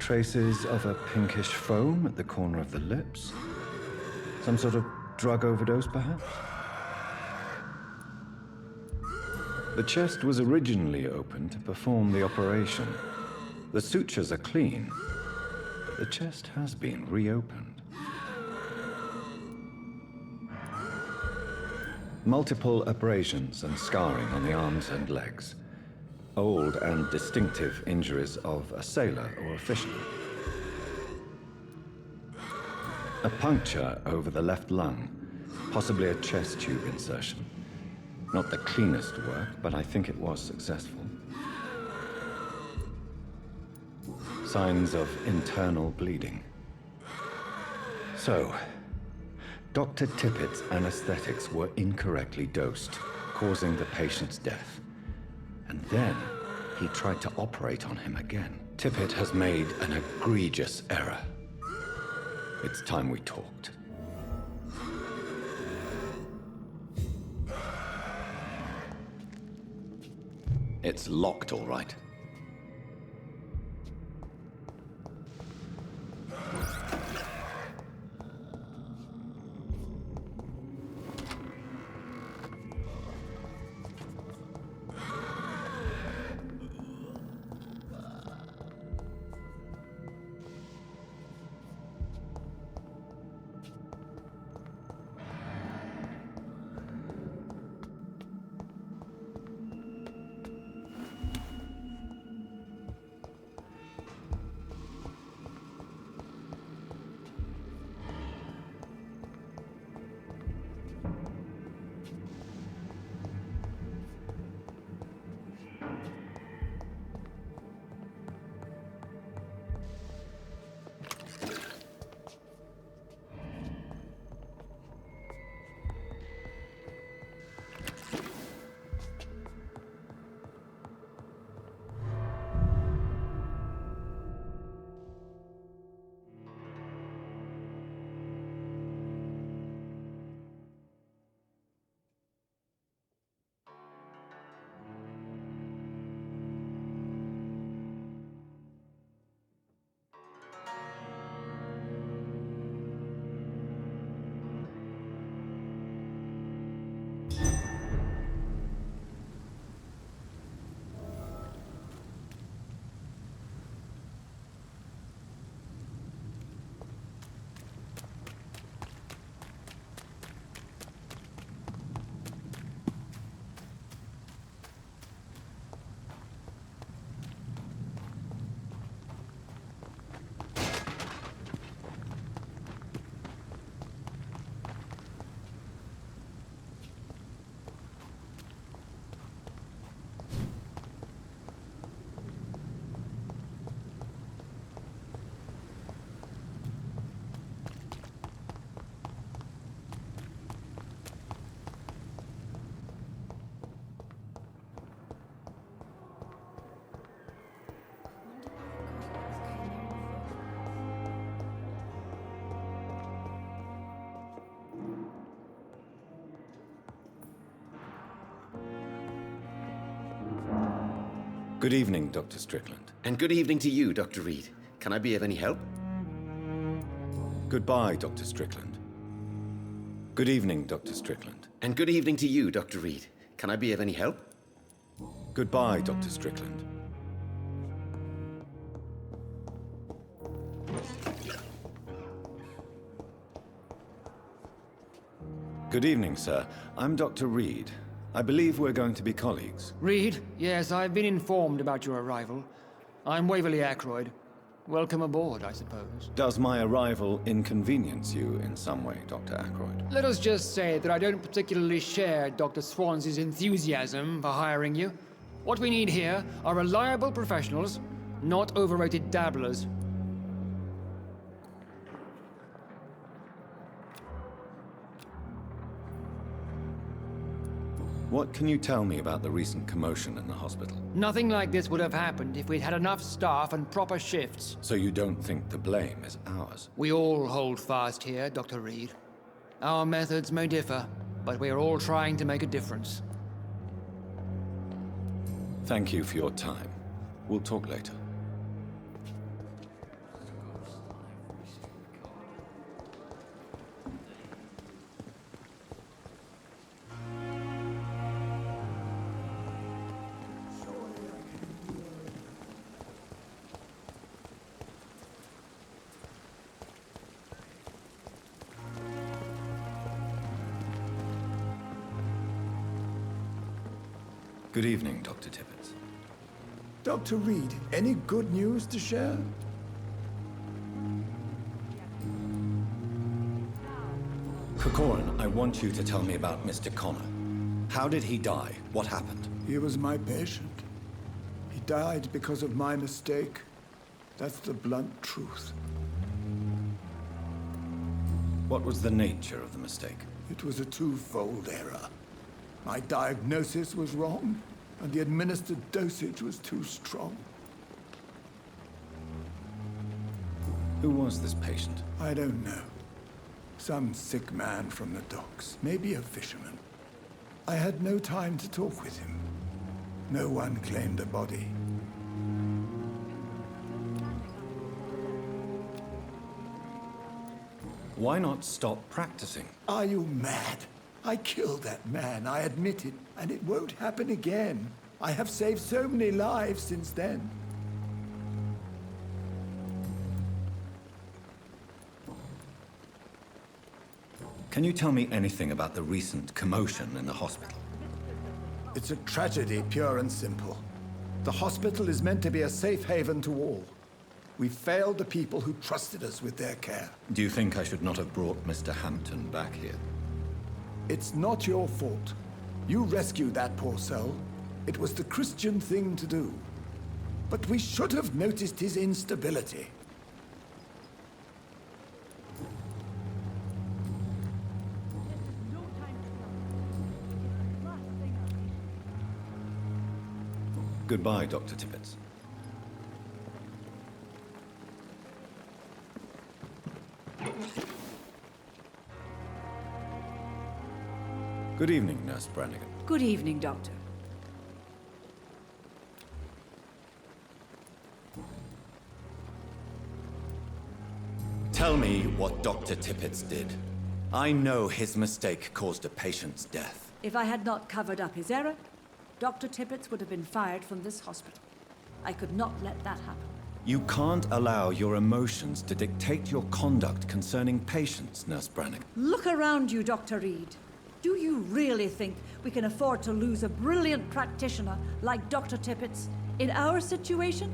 Traces of a pinkish foam at the corner of the lips. Some sort of drug overdose, perhaps? The chest was originally open to perform the operation. The sutures are clean, but the chest has been reopened. Multiple abrasions and scarring on the arms and legs. Old and distinctive injuries of a sailor or a fisherman. A puncture over the left lung, possibly a chest tube insertion. Not the cleanest work, but I think it was successful. Signs of internal bleeding. So, Dr. Tippett's anesthetics were incorrectly dosed, causing the patient's death. And then he tried to operate on him again. Tippett has made an egregious error. It's time we talked. It's locked, all right. Good evening, Dr. Strickland. And good evening to you, Dr. Reid. Can I be of any help? Goodbye, Dr. Strickland. Good evening, Dr. Strickland. And good evening to you, Dr. Reid. Can I be of any help? Goodbye, Dr. Strickland. Good evening, sir. I'm Dr. Reid. I believe we're going to be colleagues. Reid? Yes, I've been informed about your arrival. I'm Waverly Ackroyd. Welcome aboard, I suppose. Does my arrival inconvenience you in some way, Dr. Ackroyd? Let us just say that I don't particularly share Dr. Swans's enthusiasm for hiring you. What we need here are reliable professionals, not overrated dabblers. What can you tell me about the recent commotion in the hospital? Nothing like this would have happened if we'd had enough staff and proper shifts. So you don't think the blame is ours? We all hold fast here, Dr. Reid. Our methods may differ, but we are all trying to make a difference. Thank you for your time. We'll talk later. Good evening, Dr. Tippett. Dr. Reid, any good news to share? Geschworen, I want you to tell me about Mr. Connor. How did he die? What happened? He was my patient. He died because of my mistake. That's the blunt truth. What was the nature of the mistake? It was a twofold error. My diagnosis was wrong, and the administered dosage was too strong. Who was this patient? I don't know. Some sick man from the docks, maybe a fisherman. I had no time to talk with him. No one claimed a body. Why not stop practicing? Are you mad? I killed that man, I admit it, and it won't happen again. I have saved so many lives since then. Can you tell me anything about the recent commotion in the hospital? It's a tragedy, pure and simple. The hospital is meant to be a safe haven to all. We failed the people who trusted us with their care. Do you think I should not have brought Mr. Hampton back here? It's not your fault. You rescued that poor soul. It was the Christian thing to do. But we should have noticed his instability. Goodbye, Dr. Tippett. Good evening, Nurse Brannigan. Good evening, Doctor. Tell me what Dr. Tippett did. I know his mistake caused a patient's death. If I had not covered up his error, Dr. Tippett would have been fired from this hospital. I could not let that happen. You can't allow your emotions to dictate your conduct concerning patients, Nurse Brannigan. Look around you, Dr. Reid. Do you really think we can afford to lose a brilliant practitioner like Dr. Tippett in our situation?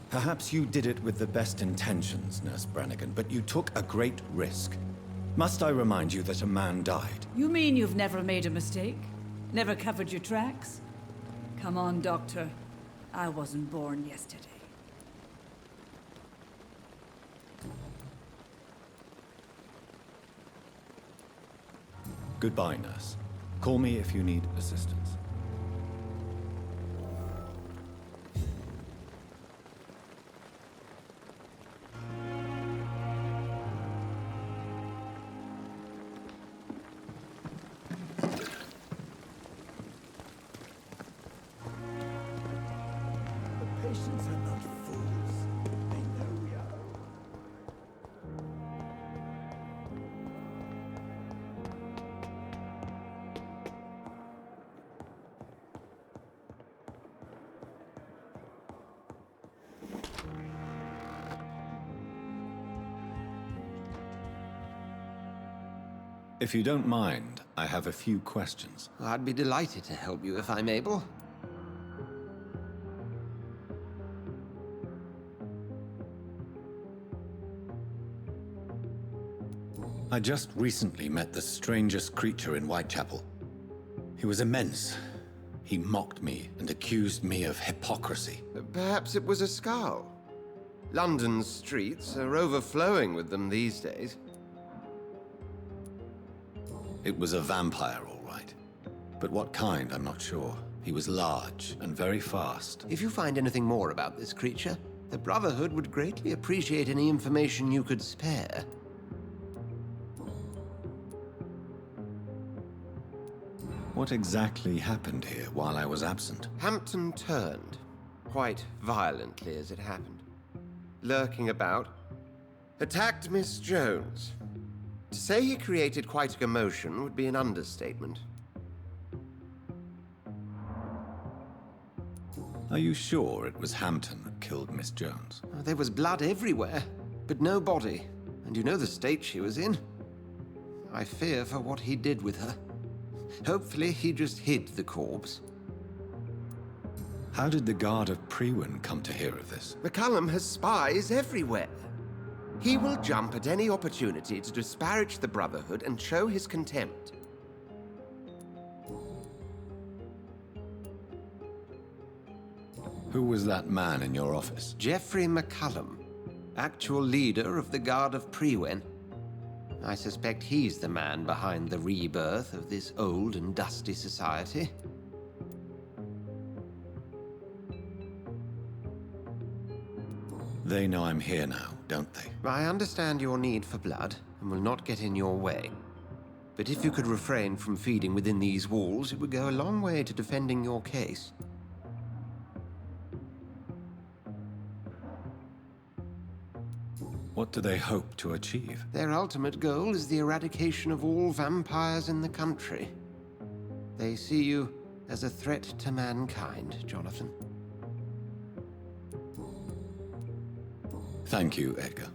Perhaps you did it with the best intentions, Nurse Brannigan, but you took a great risk. Must I remind you that a man died? You mean you've never made a mistake? Never covered your tracks? Come on, Doctor. I wasn't born yesterday. Goodbye, nurse. Call me if you need assistance. Patients are not fools. They know we are. If you don't mind, I have a few questions. I'd be delighted to help you if I'm able. I just recently met the strangest creature in Whitechapel. He was immense. He mocked me and accused me of hypocrisy. Perhaps it was a skull. London's streets are overflowing with them these days. It was a vampire, all right. But what kind, I'm not sure. He was large and very fast. If you find anything more about this creature, the Brotherhood would greatly appreciate any information you could spare. What exactly happened here while I was absent? Hampton turned, quite violently as it happened. Lurking about, attacked Miss Jones. To say he created quite a commotion would be an understatement. Are you sure it was Hampton that killed Miss Jones? There was blood everywhere. but no body, and you know the state she was in. I fear for what he did with her. Hopefully he just hid the corpse. How did the Guard of Prewen come to hear of this? McCullum has spies everywhere. He will jump at any opportunity to disparage the Brotherhood and show his contempt. Who was that man in your office? Geoffrey McCullum, actual leader of the Guard of Prewen. I suspect he's the man behind the rebirth of this old and dusty society. They know I'm here now, don't they? I understand your need for blood and will not get in your way. But if you could refrain from feeding within these walls, it would go a long way to defending your case. What do they hope to achieve? Their ultimate goal is the eradication of all vampires in the country. They see you as a threat to mankind, Jonathan. Thank you, Edgar.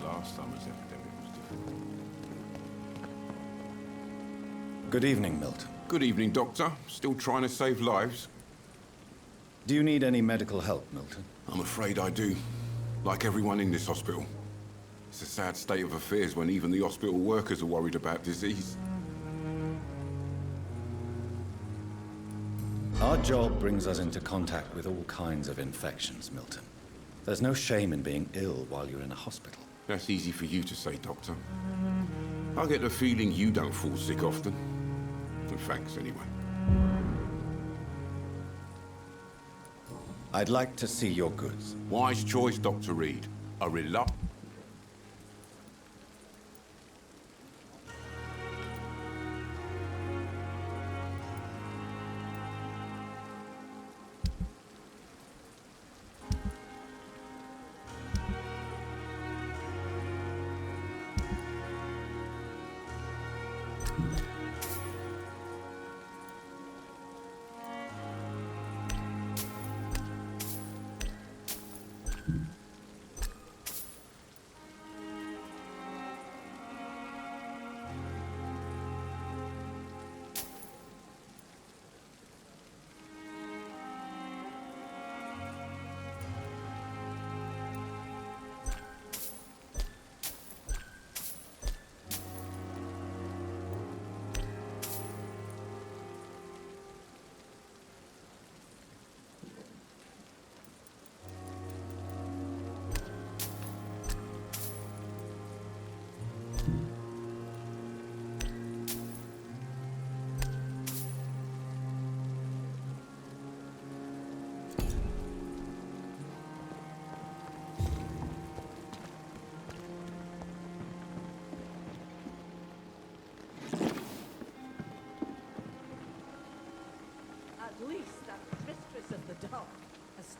Last summer's epidemic was different. Good evening, Milton. Good evening, Doctor. Still trying to save lives? Do you need any medical help, Milton? I'm afraid I do. Like everyone in this hospital. It's a sad state of affairs when even the hospital workers are worried about disease. Our job brings us into contact with all kinds of infections, Milton. There's no shame in being ill while you're in a hospital. That's easy for you to say, Doctor. I get the feeling you don't fall sick often. And thanks, anyway. I'd like to see your goods. Wise choice, Dr. Reid. A reluctant...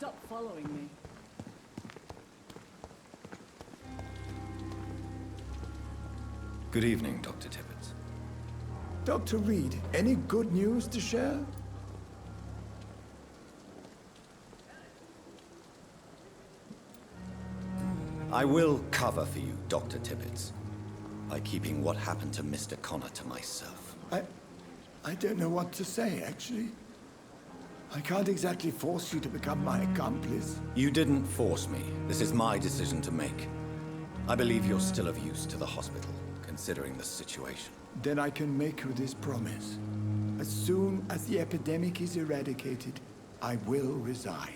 stop following me. Good evening, Dr. Tippett. Dr. Reid, any good news to share? I will cover for you, Dr. Tippett, by keeping what happened to Mr. Connor to myself. I don't know what to say, actually. I can't exactly force you to become my accomplice. You didn't force me. This is my decision to make. I believe you're still of use to the hospital, considering the situation. Then I can make you this promise. As soon as the epidemic is eradicated, I will resign.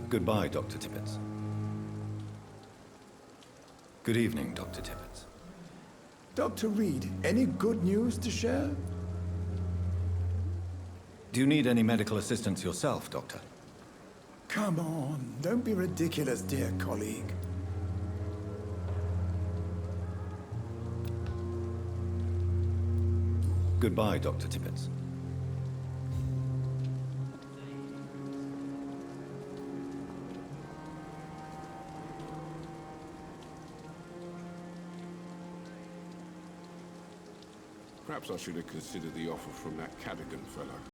Goodbye, Dr. Tippett. Good evening, Dr. Tippett. Dr. Reid, any good news to share? Do you need any medical assistance yourself, Doctor? Come on, don't be ridiculous, dear colleague. Goodbye, Dr. Tippett. Perhaps I should have considered the offer from that Cadogan fellow.